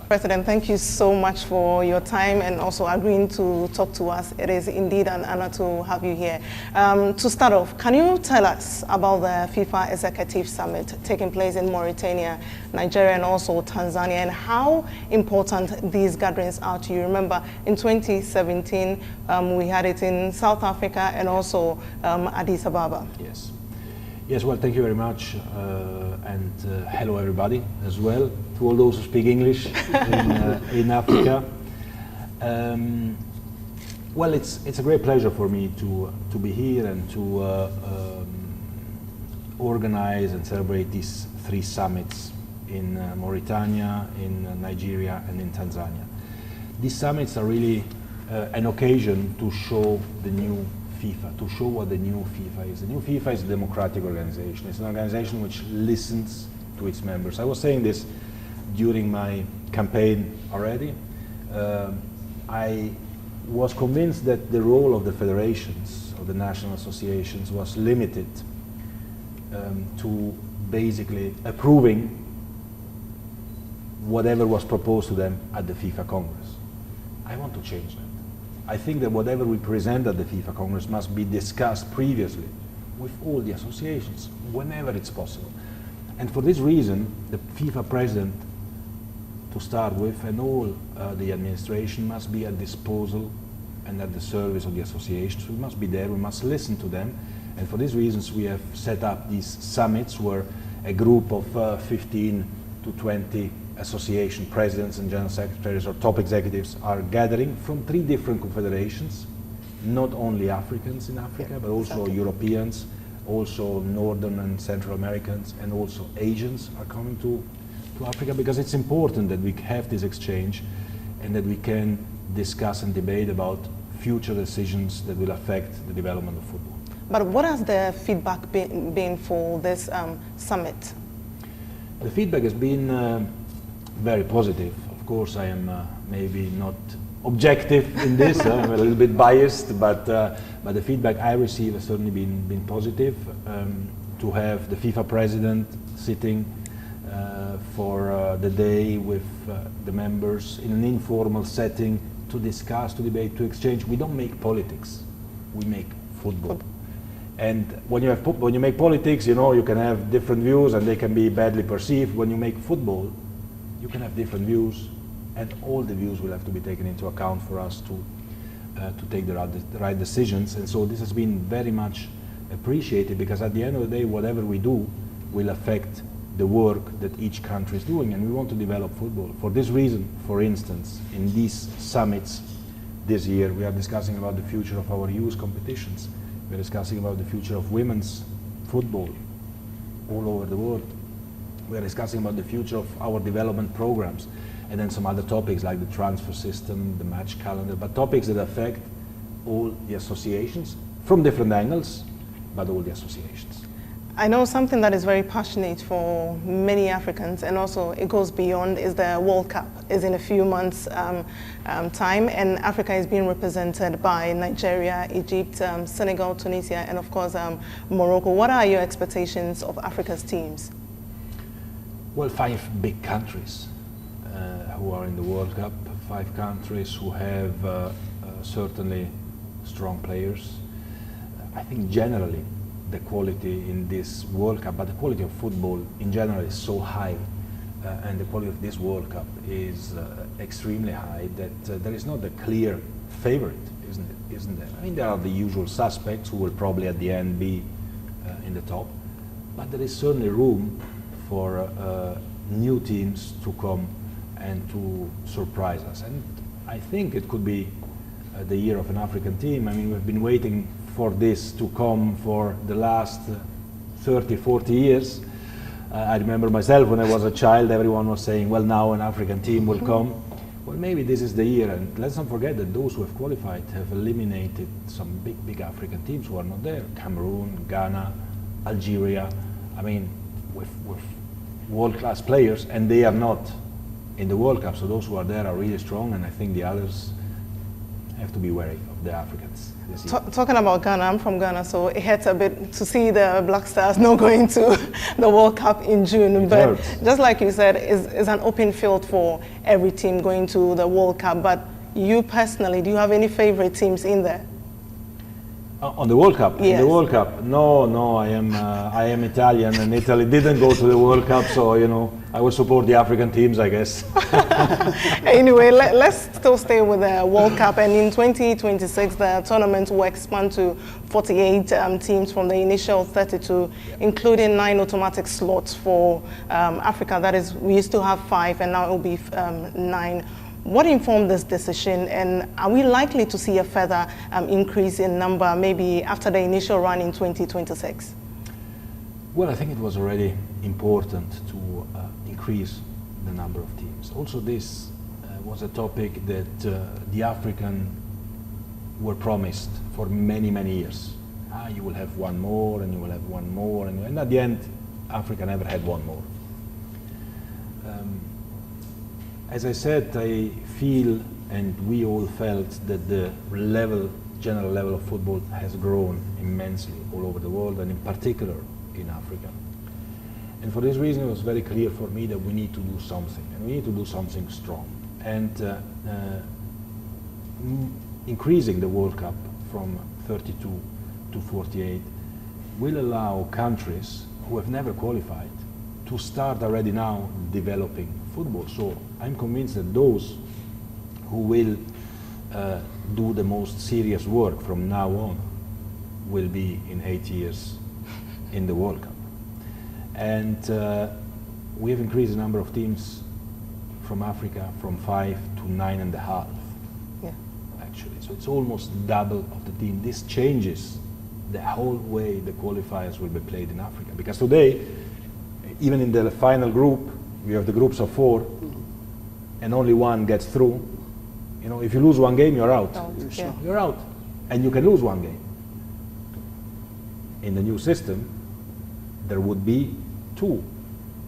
President, thank you so much for your time and also agreeing to talk to us. It is indeed an honor to have you here. To start off, can you tell us about the FIFA Executive Summit taking place in Mauritania, Nigeria, and also Tanzania, and how important these gatherings are to you? Remember, in 2017, we had it in South Africa and also Addis Ababa. Yes. Yes, well, thank you very much, and hello everybody as well, to all those who speak English in Africa. Well, it's a great pleasure for me to be here and to organize and celebrate these 3 summits in Mauritania, in Nigeria, and in Tanzania. These summits are really an occasion to show the new FIFA, to show what the new FIFA is. The new FIFA is a democratic organization. It's an organization which listens to its members. I was saying this during my campaign already. I was convinced that the role of the federations, of the national associations, was limited to basically approving whatever was proposed to them at the FIFA Congress. I want to change that. I think that whatever we present at the FIFA Congress must be discussed previously with all the associations, whenever it's possible. And for this reason, the FIFA President, to start with, and all the administration must be at disposal and at the service of the associations. We must be there, we must listen to them. And for these reasons, we have set up these summits where a group of 15 to 20 association presidents and general secretaries or top executives are gathering from 3 different confederations, not only Africans in Africa, but also Europeans, also Northern and Central Americans, and also Asians are coming to Africa, because it's important that we have this exchange and that we can discuss and debate about future decisions that will affect the development of football. But what has the feedback been for this summit? The feedback has been very positive. Of course, I am maybe not objective in this. I'm a little bit biased, but the feedback I receive has certainly been positive. To have the FIFA President sitting for the day with the members in an informal setting to discuss, to debate, to exchange. We don't make politics, we make football. And when you make politics, you know, you can have different views and they can be badly perceived. When you make football, you can have different views, and all the views will have to be taken into account for us to take the right decisions. And so this has been very much appreciated, because at the end of the day, whatever we do will affect the work that each country is doing, and we want to develop football. For this reason, for instance, in these summits this year, we are discussing about the future of our youth competitions. We're discussing about the future of women's football all over the world. We're discussing about the future of our development programs, and then some other topics like the transfer system, the match calendar, but topics that affect all the associations from different angles, but all the associations. I know something that is very passionate for many Africans, and also it goes beyond, is the World Cup. Is in a few months' time, and Africa is being represented by Nigeria, Egypt, Senegal, Tunisia, and of course Morocco. What are your expectations of Africa's teams? Well, 5 big countries who are in the World Cup, 5 countries who have certainly strong players. I think generally the quality in this World Cup, but the quality of football in general is so high, and the quality of this World Cup is extremely high, that there is not a clear favorite, isn't there? I mean, there are the usual suspects who will probably at the end be in the top, but there is certainly room for new teams to come and to surprise us. And I think it could be the year of an African team. I mean, we've been waiting for this to come for the last 30, 40 years. I remember myself when I was a child, everyone was saying, well, now an African team will come. Well, maybe this is the year, and let's not forget that those who have qualified have eliminated some big African teams who are not there. Cameroon, Ghana, Algeria, I mean, with world-class players, and they are not in the World Cup, so those who are there are really strong, and I think the others have to be wary of the Africans this year. Talking about Ghana, I'm from Ghana, so it hurts a bit to see the Black Stars not going to the World Cup in June. It but hurts. Just like you said, it's an open field for every team going to the World Cup. But you personally, do you have any favorite teams in there? On the World Cup? Yes. In the World Cup? No, I am Italian, and Italy didn't go to the World Cup, so, you know, I will support the African teams, I guess. Anyway, let's still stay with the World Cup, and in 2026, the tournament will expand to 48 teams from the initial 32, including 9 automatic slots for Africa. That is, we used to have 5, and now it will be 9. What informed this decision, and are we likely to see a further increase in number, maybe after the initial run in 2026? Well, I think it was already important to increase the number of teams. Also, this was a topic that the African were promised for many, many years. You will have one more, and you will have one more, and at the end, Africa never had one more. As I said, I feel, and we all felt, that the general level of football has grown immensely all over the world, and in particular in Africa. And for this reason, it was very clear for me that we need to do something, and we need to do something strong. And increasing the World Cup from 32 to 48 will allow countries who have never qualified to start already now developing football. So I'm convinced that those who will do the most serious work from now on will be in 8 years in the World Cup. And we have increased the number of teams from Africa from 5 to 9.5, actually. So it's almost double of the team. This changes the whole way the qualifiers will be played in Africa. Because today, even in the final group, we have the groups of 4, and only one gets through. You know, if you lose one game, you're out. You're out, and you can lose one game. In the new system, there would be 2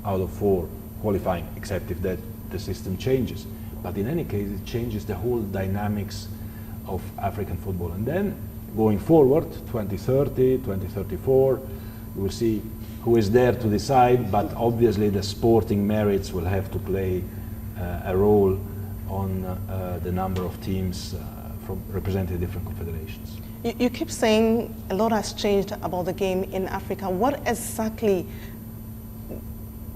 out of 4 qualifying, except if the system changes. But in any case, it changes the whole dynamics of African football. And then, going forward, 2030, 2034, we will see who is there to decide, but obviously the sporting merits will have to play a role on the number of teams from representing different confederations. You keep saying a lot has changed about the game in Africa. What exactly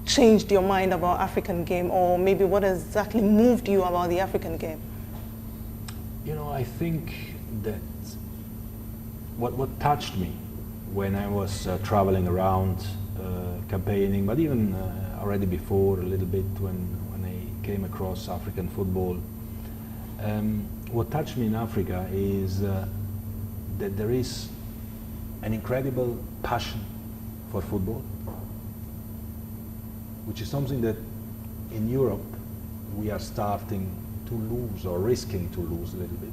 changed your mind about African game, or maybe what exactly moved you about the African game? You know, I think that what touched me when I was traveling around campaigning, but even already before a little bit when I came across African football, what touched me in Africa is that there is an incredible passion for football, which is something that in Europe we are starting to lose, or risking to lose a little bit.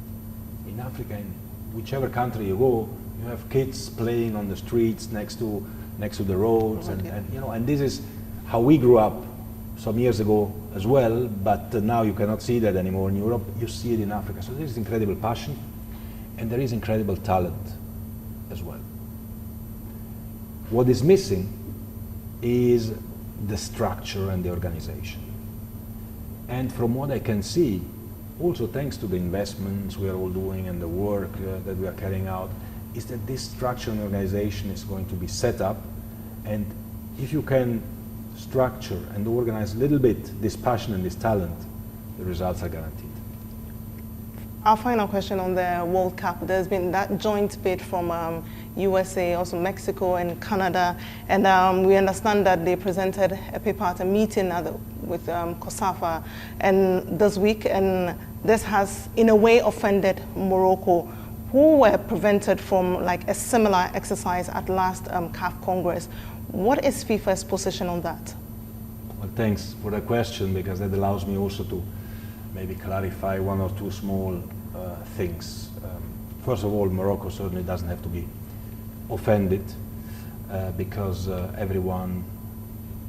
In Africa, in whichever country you go, you have kids playing on the streets next to the roads, and you know, and this is how we grew up some years ago as well, but now you cannot see that anymore in Europe. You see it in Africa. So there is incredible passion, and there is incredible talent as well. What is missing is the structure and the organization. And from what I can see, also thanks to the investments we are all doing and the work that we are carrying out, is that this structure and organization is going to be set up, and if you can structure and organize a little bit this passion and this talent, the results are guaranteed. Our final question on the World Cup. There's been that joint bid from USA, also Mexico and Canada, and we understand that they presented a paper at a meeting with COSAFA and this week, and this has in a way offended Morocco, who were prevented from like a similar exercise at last CAF Congress. What is FIFA's position on that? Well, thanks for the question, because that allows me also to maybe clarify one or two small things. First of all, Morocco certainly doesn't have to be offended because everyone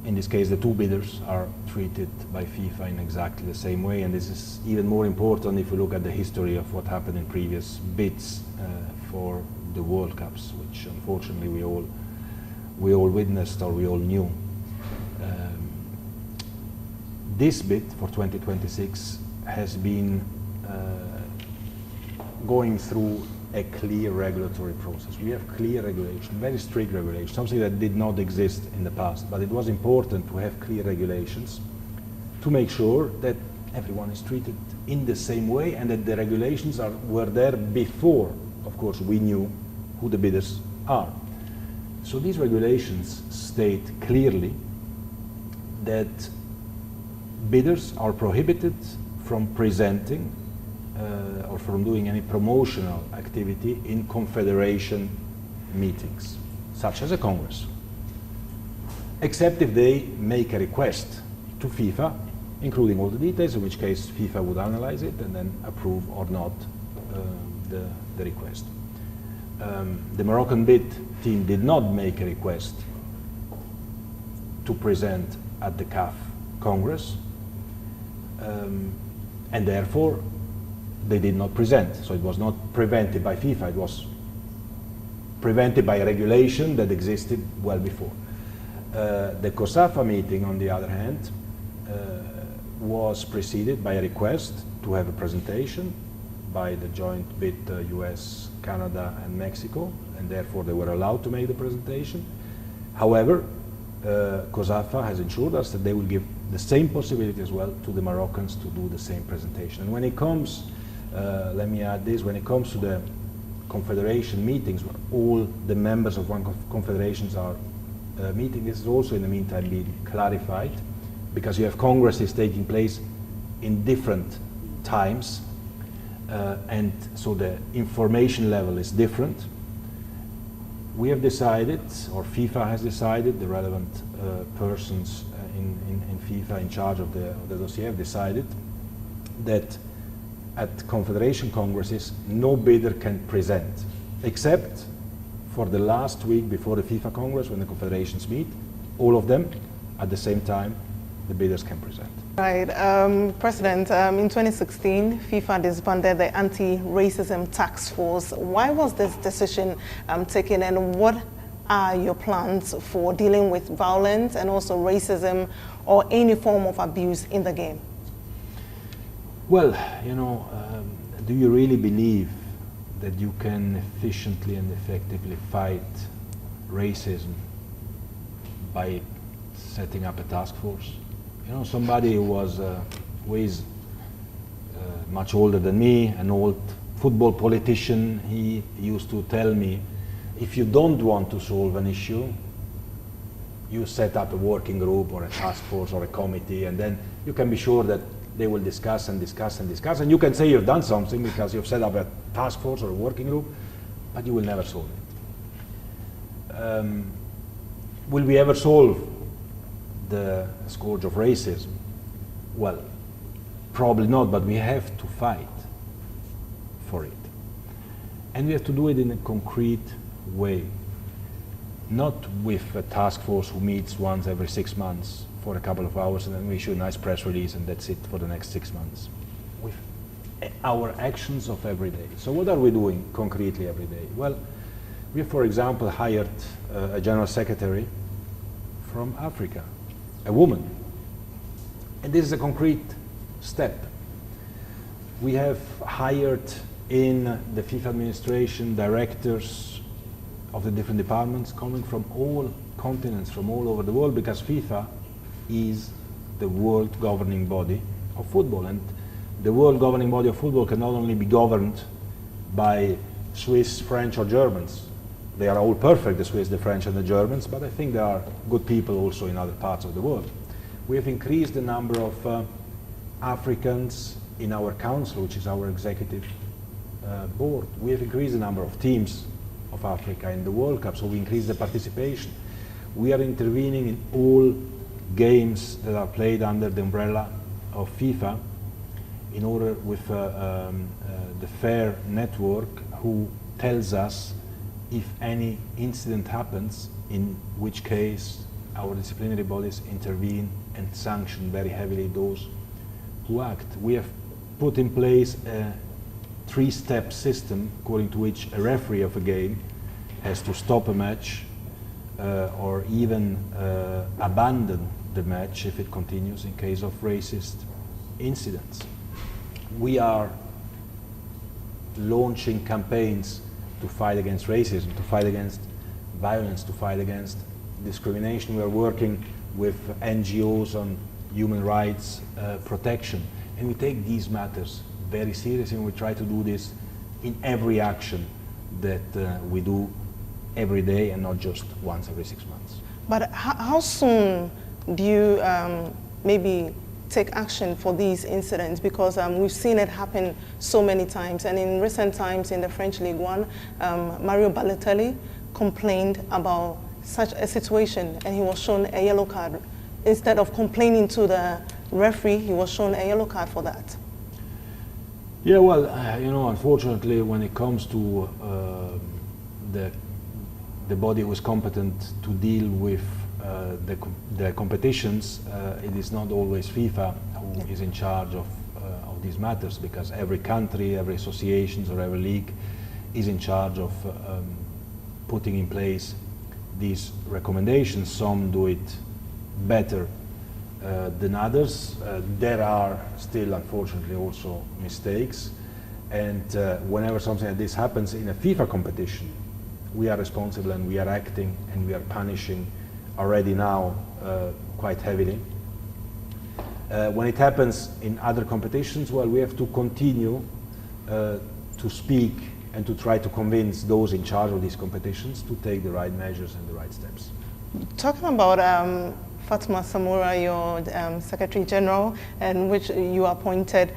in this case, the two bidders are treated by FIFA in exactly the same way, and this is even more important if we look at the history of what happened in previous bids for the World Cups, which unfortunately we all witnessed or we all knew. This bid for 2026 has been going through a clear regulatory process. We have clear regulation, very strict regulation, something that did not exist in the past, but it was important to have clear regulations to make sure that everyone is treated in the same way and that the regulations were there before, of course, we knew who the bidders are. So these regulations state clearly that bidders are prohibited from presenting or from doing any promotional activity in confederation meetings, such as a congress, except if they make a request to FIFA, including all the details, in which case FIFA would analyze it and then approve or not the request. The Moroccan bid team did not make a request to present at the CAF Congress, and therefore they did not present. So it was not prevented by FIFA, it was prevented by a regulation that existed well before. The COSAFA meeting, on the other hand, was preceded by a request to have a presentation by the joint bid US, Canada and Mexico, and therefore they were allowed to make the presentation. However, COSAFA has assured us that they will give the same possibility as well to the Moroccans to do the same presentation. And when it comes, let me add this, when it comes to the confederation meetings where all the members of one confederations are meeting, this is also in the meantime being clarified, because you have congresses taking place in different times, and so the information level is different. We have decided, or FIFA has decided, the relevant persons in FIFA in charge of the dossier have decided that at confederation congresses no bidder can present, except for the last week before the FIFA Congress when the confederations meet. All of them at the same time the bidders can present. Right. President, in 2016, FIFA disbanded the Anti-Racism Task Force. Why was this decision taken, and what are your plans for dealing with violence and also racism or any form of abuse in the game? Well, you know, do you really believe that you can efficiently and effectively fight racism by setting up a task force? You know, somebody who is much older than me, an old football politician, he used to tell me, if you don't want to solve an issue, you set up a working group or a task force or a committee, and then you can be sure that they will discuss and discuss and discuss, and you can say you've done something because you've set up a task force or a working group, but you will never solve it. Will we ever solve the scourge of racism? Well, probably not, but we have to fight for it. And we have to do it in a concrete way, not with a task force who meets once every 6 months for a couple of hours and then we issue a nice press release and that's it for the next 6 months. With our actions of every day. So what are we doing concretely every day? Well, we have, for example, hired a general secretary from Africa, a woman. And this is a concrete step. We have hired in the FIFA administration directors of the different departments coming from all continents, from all over the world, because FIFA is the world governing body of football. And the world governing body of football can not only be governed by Swiss, French or Germans. They are all perfect, the Swiss, the French and the Germans, but I think there are good people also in other parts of the world. We have increased the number of Africans in our council, which is our executive board. We have increased the number of teams of Africa in the World Cup, so we increased the participation. We are intervening in all games that are played under the umbrella of FIFA in order with the FAIR network, who tells us if any incident happens, in which case our disciplinary bodies intervene and sanction very heavily those who act. We have put in place a three-step system according to which a referee of a game has to stop a match or even abandon the match if it continues in case of racist incidents. We are launching campaigns to fight against racism, to fight against violence, to fight against discrimination. We are working with NGOs on human rights protection, and we take these matters very seriously, and we try to do this in every action that we do every day and not just once every 6 months. But how soon do you maybe take action for these incidents? Because we've seen it happen so many times, and in recent times in the French League One, Mario Balotelli complained about such a situation and he was shown a yellow card. Instead of complaining to the referee, he was shown a yellow card for that. Yeah, well, unfortunately, when it comes to the body who is competent to deal with the competitions, it is not always FIFA who is in charge of these matters, because every country, every association or every league is in charge of putting in place these recommendations. Some do it better than others. There are still, unfortunately, also mistakes, and whenever something like this happens in a FIFA competition, we are responsible and we are acting and we are punishing already now quite heavily. When it happens in other competitions, well, we have to continue to speak and to try to convince those in charge of these competitions to take the right measures and the right steps. Talking about Fatma Samura, your Secretary General, and which you appointed,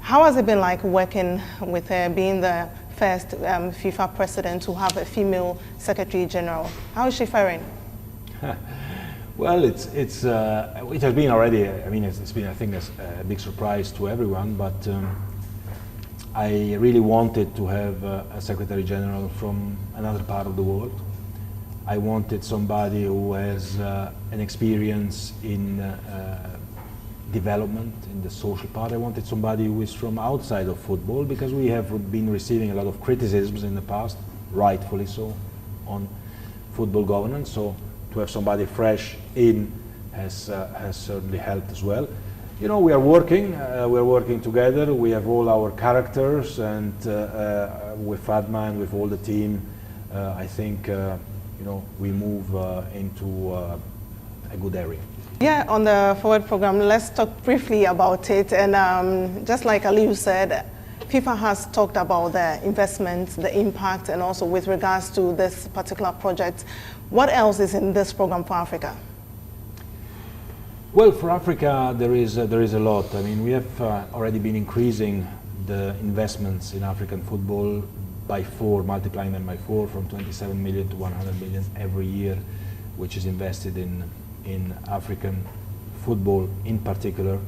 how has it been like working with her, being the first FIFA President to have a female Secretary General? How is she faring? Well, it has been already. I mean, it's been, I think, a big surprise to everyone. But I really wanted to have a Secretary General from another part of the world. I wanted somebody who has an experience in development, in the social part. I wanted somebody who is from outside of football, because we have been receiving a lot of criticisms in the past, rightfully so, on football governance. So to have somebody fresh in has certainly helped as well. We are working together. We have all our characters, and with Fatma and with all the team, I think we move into a good area. Yeah, on the Forward program, let's talk briefly about it. And just like Aliyu said, FIFA has talked about the investments, the impact, and also with regards to this particular project. What else is in this program for Africa? Well, for Africa, there is a lot. I mean, we have already been increasing the investments in African football by 4, multiplying them by 4, from 27 million to 100 million every year, which is invested in African football in particular.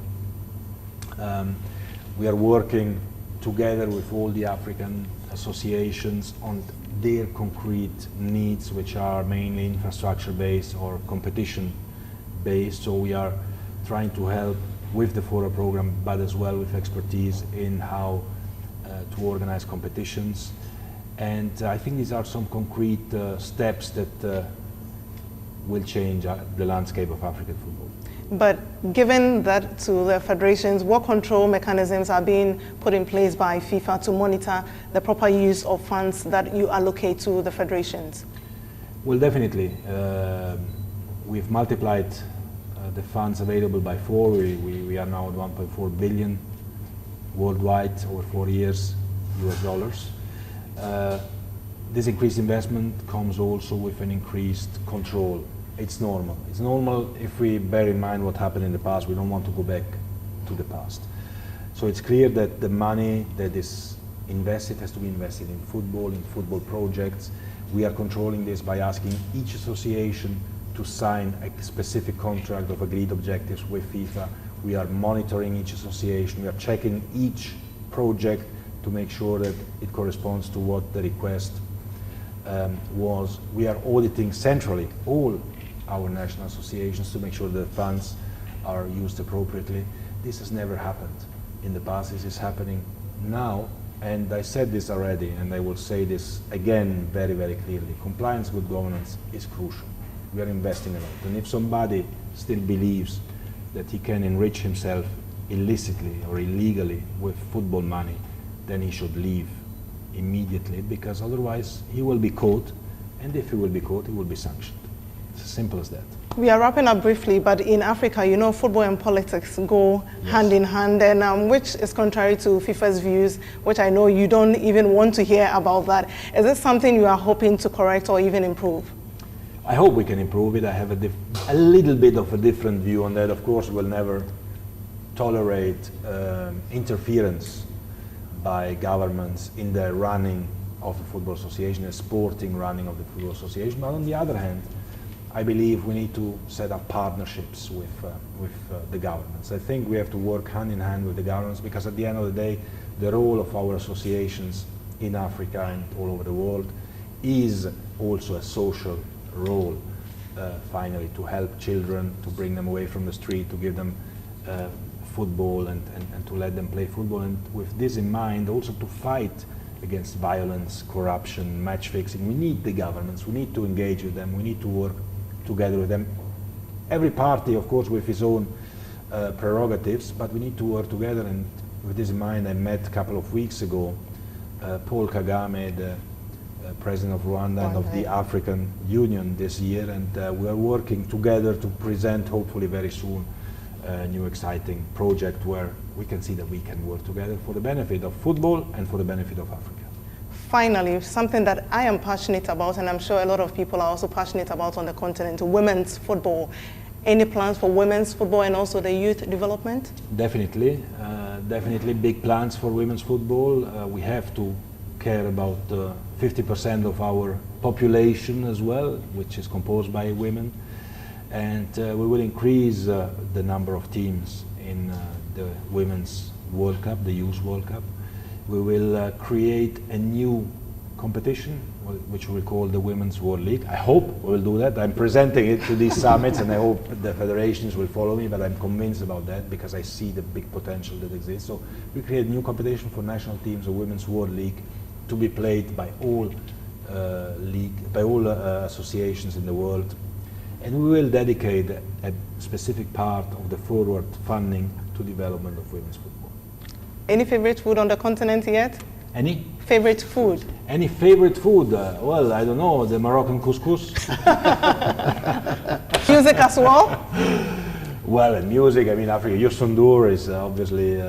We are working together with all the African associations on their concrete needs, which are mainly infrastructure-based or competition-based. So we are trying to help with the FORA program, but as well with expertise in how to organize competitions. And I think these are some concrete steps that will change the landscape of African football. But given that to the federations, what control mechanisms are being put in place by FIFA to monitor the proper use of funds that you allocate to the federations? Well, definitely. We've multiplied the funds available by 4. We are now at 1.4 billion worldwide over 4 years, US dollars. This increased investment comes also with an increased control. It's normal. It's normal if we bear in mind what happened in the past. We don't want to go back to the past. So it's clear that the money that is invested has to be invested in football projects. We are controlling this by asking each association to sign a specific contract of agreed objectives with FIFA. We are monitoring each association. We are checking each project to make sure that it corresponds to what the request was. We are auditing centrally all our national associations to make sure the funds are used appropriately. This has never happened in the past. This is happening now, and I said this already, and I will say this again very, very clearly. Compliance with governance is crucial. We are investing a lot, and if somebody still believes that he can enrich himself illicitly or illegally with football money, then he should leave immediately, because otherwise he will be caught, and if he will be caught, he will be sanctioned. It's as simple as that. We are wrapping up briefly, but in Africa, you know, football and politics go hand in hand, and which is contrary to FIFA's views, which I know you don't even want to hear about that. Is this something you are hoping to correct or even improve? I hope we can improve it. I have a little bit of a different view on that. Of course, we'll never tolerate interference by governments in the running of the Football Association, the sporting running of the Football Association. But on the other hand, I believe we need to set up partnerships with the governments. I think we have to work hand in hand with the governments, because at the end of the day, the role of our associations in Africa and all over the world is also a social role, finally, to help children, to bring them away from the street, to give them football and to let them play football, and with this in mind also to fight against violence, corruption, match fixing. We need the governments, we need to engage with them, we need to work together with them. Every party, of course, with his own prerogatives, but we need to work together, and with this in mind, I met a couple of weeks ago Paul Kagame, the President of Rwanda and of the African Union this year, and we are working together to present, hopefully very soon, a new exciting project where we can see that we can work together for the benefit of football and for the benefit of Africa. Finally, something that I am passionate about, and I'm sure a lot of people are also passionate about on the continent, women's football. Any plans for women's football and also the youth development? Definitely, definitely big plans for women's football. We have to care about 50% of our population as well, which is composed by women. And we will increase the number of teams in the Women's World Cup, the Youth World Cup. We will create a new competition, which we call the Women's World League. I hope we will do that. I'm presenting it to these summits, and I hope the federations will follow me, but I'm convinced about that because I see the big potential that exists. So we create a new competition for national teams, a Women's World League, to be played by all associations in the world. And we will dedicate a specific part of the forward funding to development of women's football. Any favorite food on the continent yet? Any? Favorite food? Any favorite food? Well, I don't know, the Moroccan couscous. Music as well? Well, in music, I mean, Africa, Youssou N'Dour is obviously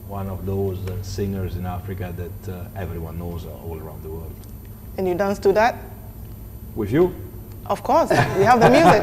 one of those singers in Africa that everyone knows all around the world. And you dance to that? With you? Of course, we have the music.